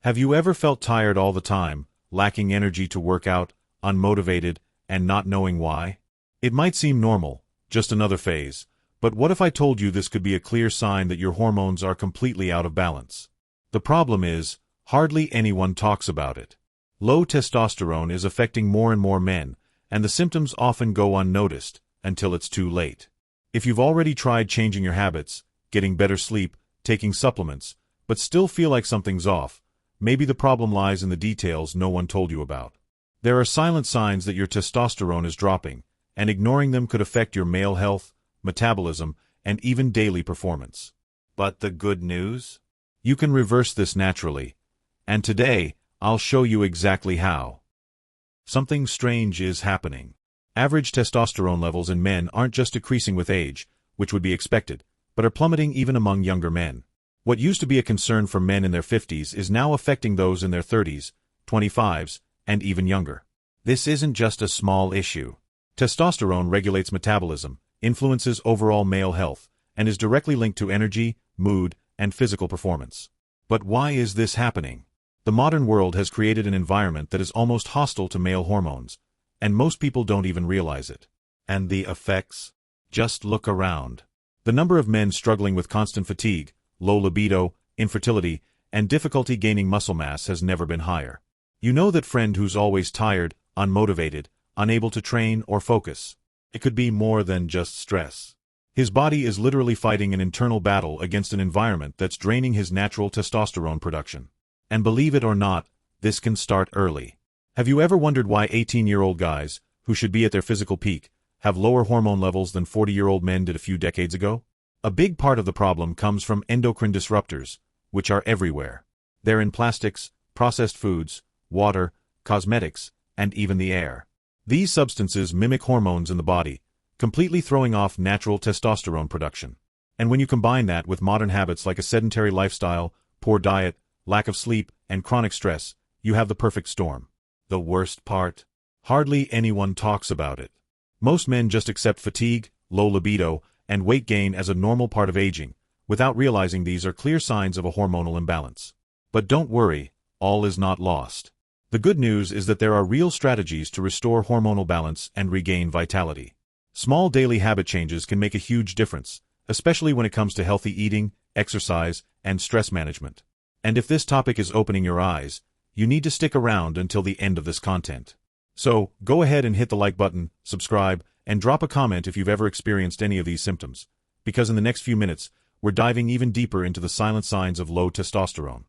Have you ever felt tired all the time, lacking energy to work out, unmotivated, and not knowing why? It might seem normal, just another phase, but what if I told you this could be a clear sign that your hormones are completely out of balance? The problem is, hardly anyone talks about it. Low testosterone is affecting more and more men, and the symptoms often go unnoticed until it's too late. If you've already tried changing your habits, getting better sleep, taking supplements, but still feel like something's off, maybe the problem lies in the details no one told you about. There are silent signs that your testosterone is dropping, and ignoring them could affect your male health, metabolism, and even daily performance. But the good news? You can reverse this naturally. And today, I'll show you exactly how. Something strange is happening. Average testosterone levels in men aren't just decreasing with age, which would be expected, but are plummeting even among younger men. What used to be a concern for men in their 50s is now affecting those in their 30s, 25s, and even younger. This isn't just a small issue. Testosterone regulates metabolism, influences overall male health, and is directly linked to energy, mood, and physical performance. But why is this happening? The modern world has created an environment that is almost hostile to male hormones, and most people don't even realize it. And the effects? Just look around. The number of men struggling with constant fatigue, low libido, infertility, and difficulty gaining muscle mass has never been higher. You know that friend who's always tired, unmotivated, unable to train or focus. It could be more than just stress. His body is literally fighting an internal battle against an environment that's draining his natural testosterone production. And believe it or not, this can start early. Have you ever wondered why 18-year-old guys, who should be at their physical peak, have lower hormone levels than 40-year-old men did a few decades ago? A big part of the problem comes from endocrine disruptors, which are everywhere. They're in plastics, processed foods, water, cosmetics, and even the air. These substances mimic hormones in the body, completely throwing off natural testosterone production. And when you combine that with modern habits like a sedentary lifestyle, poor diet, lack of sleep, and chronic stress, you have the perfect storm. The worst part? Hardly anyone talks about it. Most men just accept fatigue, low libido, and weight gain as a normal part of aging, without realizing these are clear signs of a hormonal imbalance. But don't worry, all is not lost. The good news is that there are real strategies to restore hormonal balance and regain vitality. Small daily habit changes can make a huge difference, especially when it comes to healthy eating, exercise, and stress management. And if this topic is opening your eyes, you need to stick around until the end of this content. So, go ahead and hit the like button, subscribe, and drop a comment if you've ever experienced any of these symptoms, because in the next few minutes, we're diving even deeper into the silent signs of low testosterone.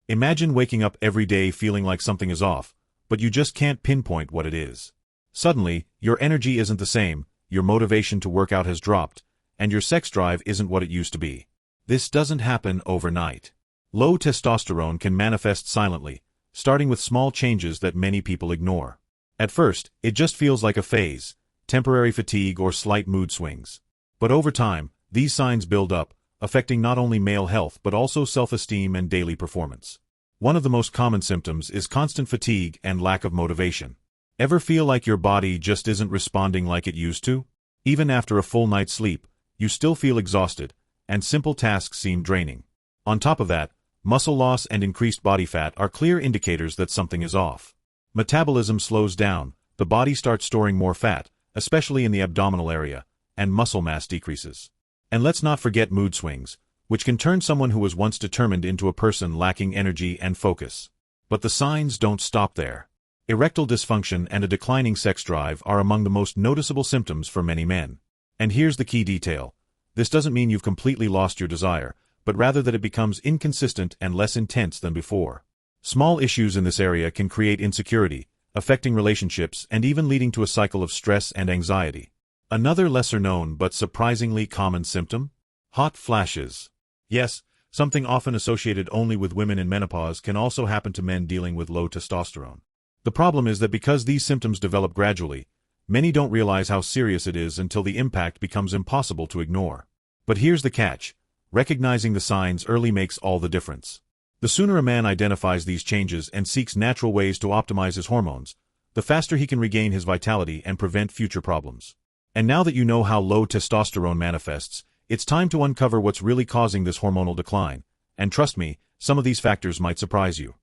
Imagine waking up every day feeling like something is off, but you just can't pinpoint what it is. Suddenly, your energy isn't the same, your motivation to work out has dropped, and your sex drive isn't what it used to be. This doesn't happen overnight. Low testosterone can manifest silently, starting with small changes that many people ignore. At first, it just feels like a phase, temporary fatigue or slight mood swings. But over time, these signs build up, affecting not only male health but also self-esteem and daily performance. One of the most common symptoms is constant fatigue and lack of motivation. Ever feel like your body just isn't responding like it used to? Even after a full night's sleep, you still feel exhausted, and simple tasks seem draining. On top of that, muscle loss and increased body fat are clear indicators that something is off. Metabolism slows down, the body starts storing more fat, especially in the abdominal area, and muscle mass decreases. And let's not forget mood swings, which can turn someone who was once determined into a person lacking energy and focus. But the signs don't stop there. Erectile dysfunction and a declining sex drive are among the most noticeable symptoms for many men. And here's the key detail. This doesn't mean you've completely lost your desire, but rather that it becomes inconsistent and less intense than before. Small issues in this area can create insecurity, affecting relationships and even leading to a cycle of stress and anxiety. Another lesser-known but surprisingly common symptom? Hot flashes. Yes, something often associated only with women in menopause can also happen to men dealing with low testosterone. The problem is that because these symptoms develop gradually, many don't realize how serious it is until the impact becomes impossible to ignore. But here's the catch. Recognizing the signs early makes all the difference. The sooner a man identifies these changes and seeks natural ways to optimize his hormones, the faster he can regain his vitality and prevent future problems. And now that you know how low testosterone manifests, it's time to uncover what's really causing this hormonal decline. And trust me, Some of these factors might surprise you.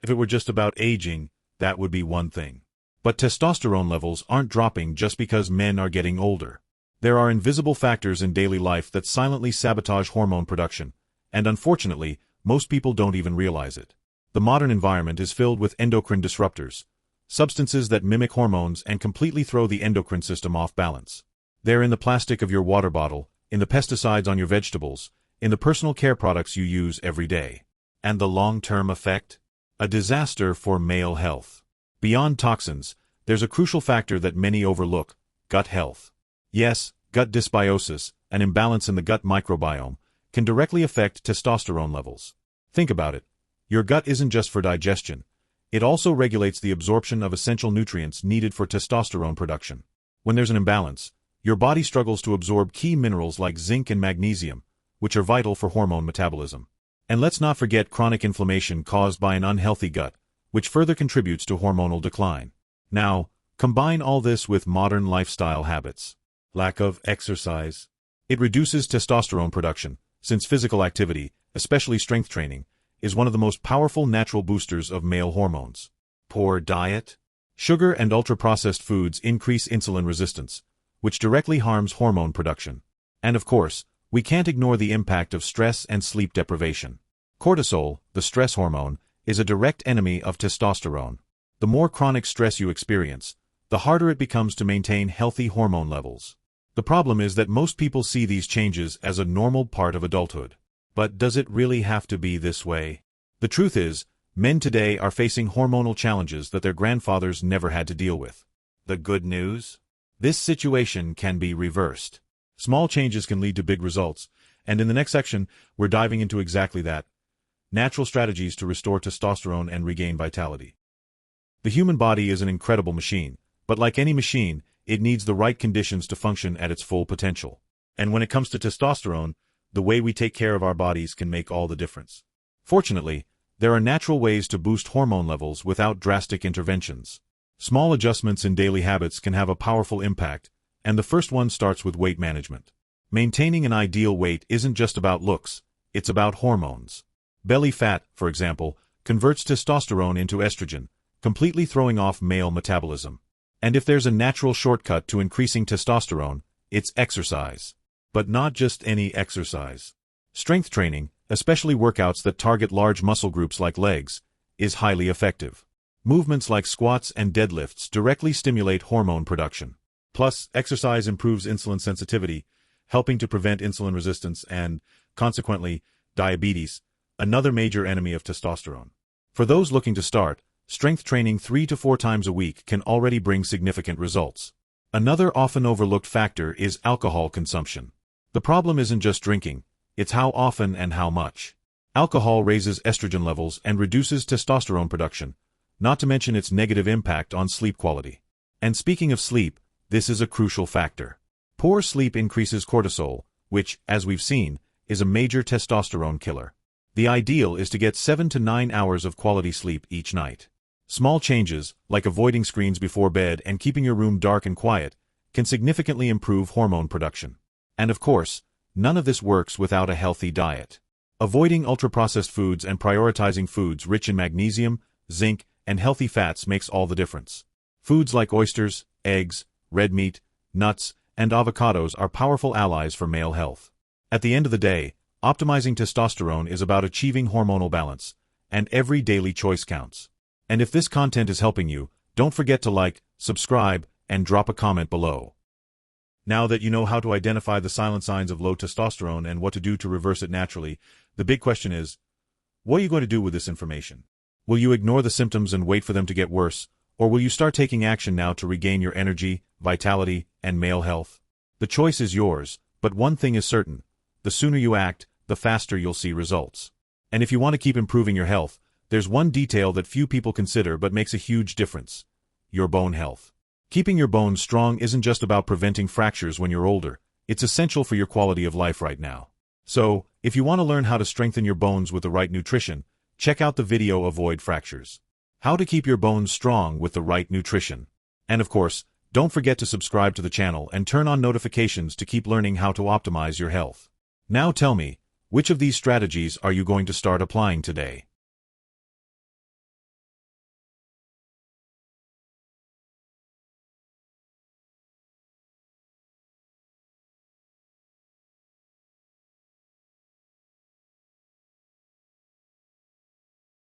If it were just about aging, that would be one thing. But testosterone levels aren't dropping just because men are getting older. There are invisible factors in daily life that silently sabotage hormone production, and unfortunately, most people don't even realize it. The modern environment is filled with endocrine disruptors, substances that mimic hormones and completely throw the endocrine system off balance. They're in the plastic of your water bottle, in the pesticides on your vegetables, in the personal care products you use every day. And the long-term effect? A disaster for male health. Beyond toxins, there's a crucial factor that many overlook: gut health. Yes, gut dysbiosis, an imbalance in the gut microbiome, can directly affect testosterone levels. Think about it. Your gut isn't just for digestion. It also regulates the absorption of essential nutrients needed for testosterone production. When there's an imbalance, your body struggles to absorb key minerals like zinc and magnesium, which are vital for hormone metabolism. And let's not forget chronic inflammation caused by an unhealthy gut, which further contributes to hormonal decline. Now, combine all this with modern lifestyle habits. Lack of exercise. It reduces testosterone production, since physical activity, especially strength training, is one of the most powerful natural boosters of male hormones. Poor diet. Sugar and ultra-processed foods increase insulin resistance, which directly harms hormone production. And of course, we can't ignore the impact of stress and sleep deprivation. Cortisol, the stress hormone, is a direct enemy of testosterone. The more chronic stress you experience, the harder it becomes to maintain healthy hormone levels. The problem is that most people see these changes as a normal part of adulthood. But does it really have to be this way? The truth is, men today are facing hormonal challenges that their grandfathers never had to deal with. The good news? This situation can be reversed. Small changes can lead to big results, and in the next section, we're diving into exactly that: natural strategies to restore testosterone and regain vitality. The human body is an incredible machine, but like any machine, it needs the right conditions to function at its full potential. And when it comes to testosterone, the way we take care of our bodies can make all the difference. Fortunately, there are natural ways to boost hormone levels without drastic interventions. Small adjustments in daily habits can have a powerful impact, and the first one starts with weight management. Maintaining an ideal weight isn't just about looks, it's about hormones. Belly fat, for example, converts testosterone into estrogen, completely throwing off male metabolism. And if there's a natural shortcut to increasing testosterone, it's exercise. But not just any exercise. Strength training, especially workouts that target large muscle groups like legs, is highly effective. Movements like squats and deadlifts directly stimulate hormone production. Plus, exercise improves insulin sensitivity, helping to prevent insulin resistance and, consequently, diabetes, another major enemy of testosterone. For those looking to start, strength training 3 to 4 times a week can already bring significant results. Another often overlooked factor is alcohol consumption. The problem isn't just drinking, it's how often and how much. Alcohol raises estrogen levels and reduces testosterone production, not to mention its negative impact on sleep quality. And speaking of sleep, this is a crucial factor. Poor sleep increases cortisol, which, as we've seen, is a major testosterone killer. The ideal is to get 7 to 9 hours of quality sleep each night. Small changes, like avoiding screens before bed and keeping your room dark and quiet, can significantly improve hormone production. And of course, none of this works without a healthy diet. Avoiding ultra-processed foods and prioritizing foods rich in magnesium, zinc, and healthy fats makes all the difference. Foods like oysters, eggs, red meat, nuts, and avocados are powerful allies for male health. At the end of the day, optimizing testosterone is about achieving hormonal balance, and every daily choice counts. And if this content is helping you, don't forget to like, subscribe, and drop a comment below. Now that you know how to identify the silent signs of low testosterone and what to do to reverse it naturally, the big question is, what are you going to do with this information? Will you ignore the symptoms and wait for them to get worse, or will you start taking action now to regain your energy, vitality, and male health? The choice is yours, but one thing is certain: the sooner you act, the faster you'll see results. And if you want to keep improving your health, there's one detail that few people consider but makes a huge difference: your bone health. Keeping your bones strong isn't just about preventing fractures when you're older, it's essential for your quality of life right now. So, if you want to learn how to strengthen your bones with the right nutrition, check out the video Avoid Fractures. How to keep your bones strong with the right nutrition. And of course, don't forget to subscribe to the channel and turn on notifications to keep learning how to optimize your health. Now tell me, Which of these strategies are you going to start applying today?